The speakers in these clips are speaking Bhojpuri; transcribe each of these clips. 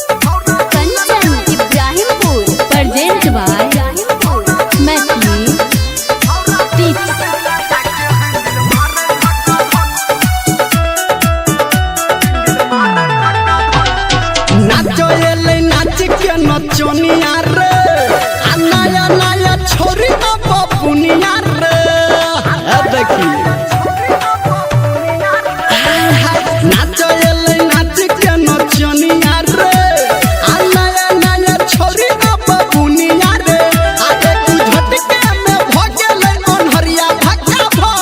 Kanchan Ibrahimpur present by Maithili Tips. नाचो एले नाच के नचनिया रे आ नया नया छोरी तो बपुनिया रे देखी नाचो एले नाच के नचनिया रे आ नया नया छोरी तो बपुनिया रे आ एक झटके में भगेले अनहरिया धक्का भा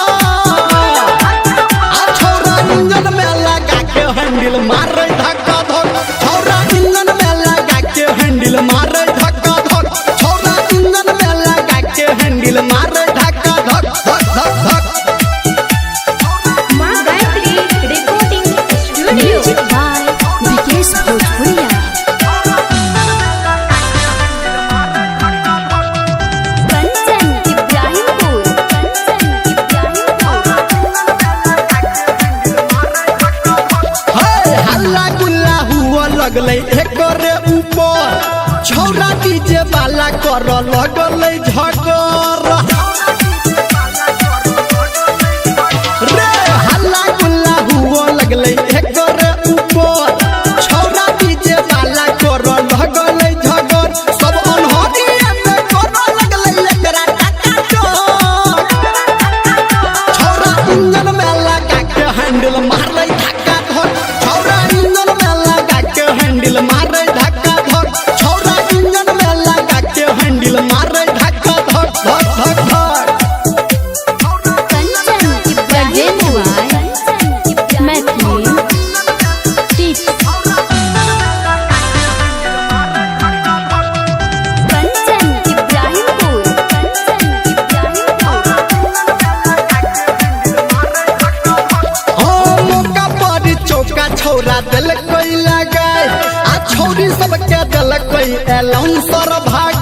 आ छोरा इंजन में लगा के हैंडल मारे धक्का धक छोरा इंजन में लगा के हैंडल मारे धक्का धक छोरा इंजन में लगा के हैंडल मारे धक्का धक धक धक धक। Maa Gayatri recording studio by Vikesh Bhojpuriya. Kanchan Ibrahimpur हे हल्ला गुल्ला हुआ लगले एकरे ऊपर छोरा डीजे वाला कर लगले झकर रे हल्ला गुल्ला हुआ लगले एकरे ऊपर छोरा डीजे वाला कर लगले झकर सब अनहरिया में कर लगले एकरा टका छोरा इंजन में लगा के हैंडल मारले धक्का धक छोरा इंजन में लगा के हैंडल मारे धक्का धक छोरा इंजन में लगा के हैंडल मारे धक्का धक धक धक धक। Kanchan present by Maithili Tips. Kanchan Ibrahimpur हाँ मौका पर चौका छोरा दिल कोई लगाए आ छोरी सबके दिल कोई एलाउंसर भाग